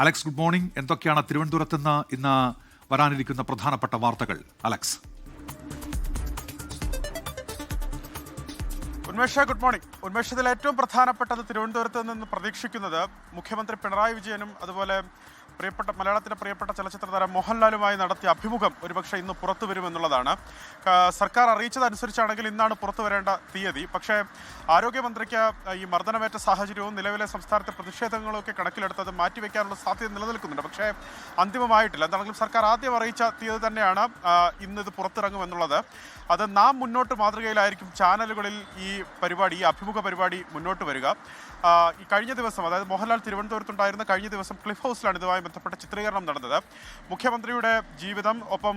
Alex, good morning. എന്തൊക്കെയാണ് തിരുവനന്തപുരത്ത് നിന്ന് ഇന്ന് വരാനിരിക്കുന്ന പ്രധാനപ്പെട്ട വാർത്തകൾ? അലക്സ്. Unmesha, good morning. ഉന്മേഷത്തിൽ ഏറ്റവും പ്രധാനപ്പെട്ടത് തിരുവനന്തപുരത്ത് നിന്ന് പ്രതീക്ഷിക്കുന്നത് മുഖ്യമന്ത്രി പിണറായി വിജയനും അതുപോലെ മലയാളത്തിലെ പ്രിയപ്പെട്ട ചലച്ചിത്ര താരം മോഹൻലാലുമായി നടത്തിയ അഭിമുഖം ഒരുപക്ഷെ ഇന്ന് പുറത്തു വരുമെന്നുള്ളതാണ്. സർക്കാർ അറിയിച്ചതനുസരിച്ചാണെങ്കിൽ ഇന്നാണ് പുറത്തു വരേണ്ട തീയതി. പക്ഷേ ആരോഗ്യമന്ത്രിക്ക് ഈ മർദ്ദനമേറ്റ സാഹചര്യവും നിലവിലെ സംസ്ഥാനത്തെ പ്രതിഷേധങ്ങളൊക്കെ കണക്കിലെടുത്തത് മാറ്റിവെക്കാനുള്ള സാധ്യത നിലനിൽക്കുന്നുണ്ട്. പക്ഷേ അന്തിമമായിട്ടില്ല. എന്താണെങ്കിലും സർക്കാർ ആദ്യം അറിയിച്ച തീയതി തന്നെയാണ് ഇന്നിത് പുറത്തിറങ്ങുമെന്നുള്ളത്. അത് നാം മുന്നോട്ട് മാതൃകയിലായിരിക്കും ചാനലുകളിൽ ഈ അഭിമുഖ പരിപാടി മുന്നോട്ട് വരിക. ഈ കഴിഞ്ഞ ദിവസം, അതായത് മോഹൻലാൽ തിരുവനന്തപുരത്തുണ്ടായിരുന്ന കഴിഞ്ഞ ദിവസം ക്ലിഫ് ഹൗസിലാണ് ഇതുമായി ബന്ധപ്പെട്ട ചിത്രീകരണം നടന്നത്. മുഖ്യമന്ത്രിയുടെ ജീവിതം ഒപ്പം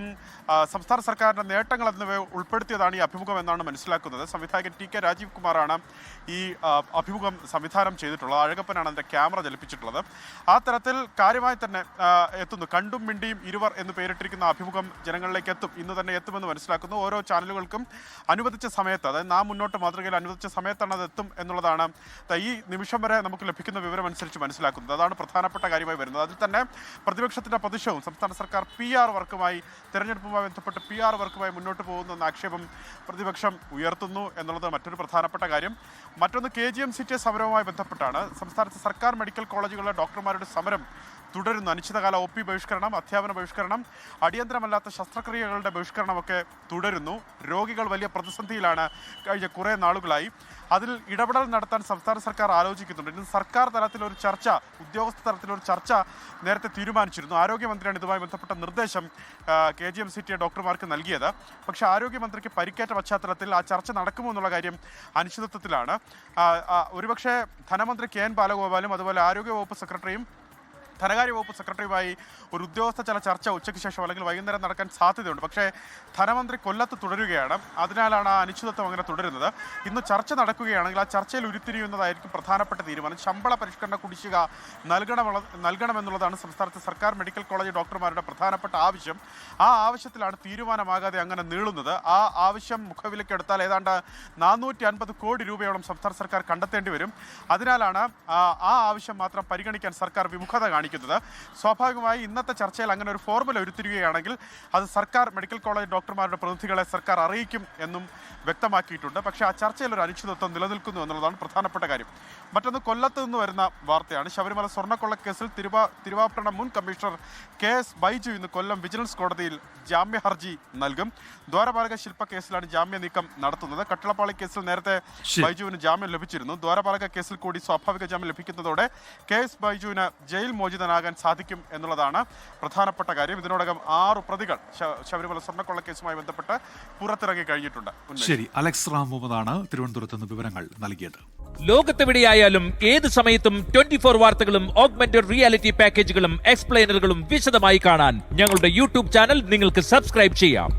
സംസ്ഥാന സർക്കാരിൻ്റെ നേട്ടങ്ങൾ എന്നിവ ഉൾപ്പെടുത്തിയതാണ് ഈ അഭിമുഖം എന്നാണ് മനസ്സിലാക്കുന്നത്. സംവിധായകൻ ടി കെ രാജീവ് കുമാറാണ് ഈ അഭിമുഖം സംവിധാനം ചെയ്തിട്ടുള്ളത്. അഴകപ്പനാണ് അതിൻ്റെ ക്യാമറ ചലിപ്പിച്ചിട്ടുള്ളത്. ആ തരത്തിൽ കാര്യമായി തന്നെ എത്തുന്നു. കണ്ടും മിണ്ടിയും ഇരുവർ എന്ന് പേരിട്ടിരിക്കുന്ന അഭിമുഖം ജനങ്ങളിലേക്ക് എത്തും, ഇന്ന് തന്നെ എത്തുമെന്ന് മനസ്സിലാക്കുന്നു. ഓരോ ചാനലുകൾക്കും അനുവദിച്ച സമയത്ത്, അതായത് നാം മുന്നോട്ട് മാതൃകയിൽ അനുവദിച്ച സമയത്താണ് അത് എത്തും എന്നുള്ളതാണ് ഈ നിമിഷം വരെ നമുക്ക് ലഭിക്കുന്ന വിവരം അനുസരിച്ച് മനസ്സിലാക്കുന്നത്. അതാണ് പ്രധാനപ്പെട്ട കാര്യമായി വരുന്നത്. അതിൽ തന്നെ പ്രതിപക്ഷത്തിൻ്റെ പ്രതിഷേധവും സംസ്ഥാന സർക്കാർ തെരഞ്ഞെടുപ്പുമായി ബന്ധപ്പെട്ട് PR വർക്കുമായി മുന്നോട്ട് പോകുന്ന ആക്ഷേപം പ്രതിപക്ഷം ഉയർത്തുന്നു എന്നുള്ളത് മറ്റൊരു പ്രധാനപ്പെട്ട കാര്യം. മറ്റൊന്ന് KGM-CT സമരവുമായി ബന്ധപ്പെട്ടാണ്. സംസ്ഥാനത്തെ സർക്കാർ മെഡിക്കൽ കോളേജുകളിലെ ഡോക്ടർമാരുടെ സമരം തുടരുന്നു. അനിശ്ചിതകാല OP ബഹിഷ്കരണം, അധ്യാപന ബഹിഷ്കരണം, അടിയന്തരമല്ലാത്ത ശസ്ത്രക്രിയകളുടെ ബഹിഷ്കരണമൊക്കെ തുടരുന്നു. രോഗികൾ വലിയ പ്രതിസന്ധിയിലാണ് കഴിഞ്ഞ കുറേ നാളുകളായി. അതിൽ ഇടപെടൽ നടത്താൻ സംസ്ഥാന സർക്കാർ ആലോചിക്കുന്നുണ്ട്. ഇന്ന് സർക്കാർ തലത്തിലൊരു ചർച്ച, ഉദ്യോഗസ്ഥ തലത്തിലൊരു ചർച്ച നേരത്തെ തീരുമാനിച്ചിരുന്നു. ആരോഗ്യമന്ത്രിയാണ് ഇതുമായി ബന്ധപ്പെട്ട നിർദ്ദേശം KGM-CT ഡോക്ടർമാർക്ക് നൽകിയത്. പക്ഷേ ആരോഗ്യമന്ത്രിക്ക് പരിക്കേറ്റ പശ്ചാത്തലത്തിൽ ആ ചർച്ച നടക്കുമോ എന്നുള്ള കാര്യം അനിശ്ചിതത്വത്തിലാണ്. ഒരുപക്ഷെ ധനമന്ത്രി KN ബാലഗോപാലും അതുപോലെ ആരോഗ്യവകുപ്പ് സെക്രട്ടറിയും ധനകാര്യ വകുപ്പ് സെക്രട്ടറിയുമായി ഒരു ഉദ്യോഗസ്ഥ ചർച്ച ഉച്ചയ്ക്ക് ശേഷം അല്ലെങ്കിൽ വൈകുന്നേരം നടക്കാൻ സാധ്യതയുണ്ട്. പക്ഷേ ധനമന്ത്രി കൊല്ലത്ത് തുടരുകയാണ്. അതിനാലാണ് ആ അനിശ്ചിതത്വം അങ്ങനെ തുടരുന്നത്. ഇന്ന് ചർച്ച നടക്കുകയാണെങ്കിൽ ആ ചർച്ചയിൽ ഉരുത്തിരിയുന്നതായിരിക്കും പ്രധാനപ്പെട്ട തീരുമാനം. ശമ്പള പരിഷ്കരണ കുടിശ്ശിക നൽകണമെന്നുള്ളതാണ് സംസ്ഥാനത്തെ സർക്കാർ മെഡിക്കൽ കോളേജ് ഡോക്ടർമാരുടെ പ്രധാനപ്പെട്ട ആവശ്യം. ആ ആവശ്യത്തിലാണ് തീരുമാനമാകാതെ അങ്ങനെ നീളുന്നത്. ആ ആവശ്യം മുഖവിലക്കെടുത്താൽ ഏതാണ്ട് 450 കോടി രൂപയോളം സംസ്ഥാന സർക്കാർ കണ്ടെത്തേണ്ടി വരും. അതിനാലാണ് ആ ആവശ്യം മാത്രം പരിഗണിക്കാൻ സർക്കാർ വിമുഖത കാണിക്കുന്നത്. സ്വാഭാവികമായി ഇന്നത്തെ ചർച്ചയിൽ അങ്ങനെ ഒരു ഫോർമുല ഉരുത്തിരിയുകയാണെങ്കിൽ അത് സർക്കാർ മെഡിക്കൽ കോളേജ് ഡോക്ടർമാരുടെ പ്രതിനിധികളെ സർക്കാർ അറിയിക്കും എന്നും വ്യക്തമാക്കിയിട്ടുണ്ട്. പക്ഷേ ആ ചർച്ചയിൽ ഒരു അനിശ്ചിതത്വം നിലനിൽക്കുന്നു എന്നുള്ളതാണ് പ്രധാനപ്പെട്ട കാര്യം. മറ്റൊന്ന് കൊല്ലത്ത് നിന്ന് വരുന്ന വാർത്തയാണ്. ശബരിമല സ്വർണ്ണക്കൊള്ളക്കേസിൽ തിരുവാഭരണ മുൻ കമ്മീഷണർ KS ബൈജു ഇന്ന് കൊല്ലം വിജിലൻസ് കോടതിയിൽ ജാമ്യ ഹർജി നൽകും. ദ്വാരപാലക ശില്പ കേസിലാണ് ജാമ്യ നീക്കം നടത്തുന്നത്. കട്ടിളപ്പാളി കേസിൽ നേരത്തെ ബൈജുവിന് ജാമ്യം ലഭിച്ചിരുന്നു. ദ്വാരപാലക കേസിൽ കൂടി സ്വാഭാവിക ജാമ്യം ലഭിക്കുന്നതോടെ KS ബൈജുവിന് ജയിൽ മോചിതനാകാൻ സാധിക്കും എന്നുള്ളതാണ് പ്രധാനപ്പെട്ട കാര്യം. ഇതിനോടകം 6 പ്രതികൾ ശബരിമല സ്വർണ്ണക്കൊള്ള കേസുമായി ബന്ധപ്പെട്ട് പുറത്തിറങ്ങി കഴിഞ്ഞിട്ടുണ്ട്. ശരി, അലക്സ് റാം മുഹമ്മദാണ് തിരുവനന്തപുരത്ത് നിന്ന് വിവരങ്ങൾ നൽകിയത്. ലോകത്തെവിടെയായാലും ഏത് സമയത്തും 24 വാർത്തകളും ഓഗ്മെന്റഡ് റിയാലിറ്റി പാക്കേജുകളും എക്സ്പ്ലെയിനറുകളും വിശദമായി കാണാൻ ഞങ്ങളുടെ YouTube ചാനൽ നിങ്ങൾക്ക് സബ്സ്ക്രൈബ് ചെയ്യാം.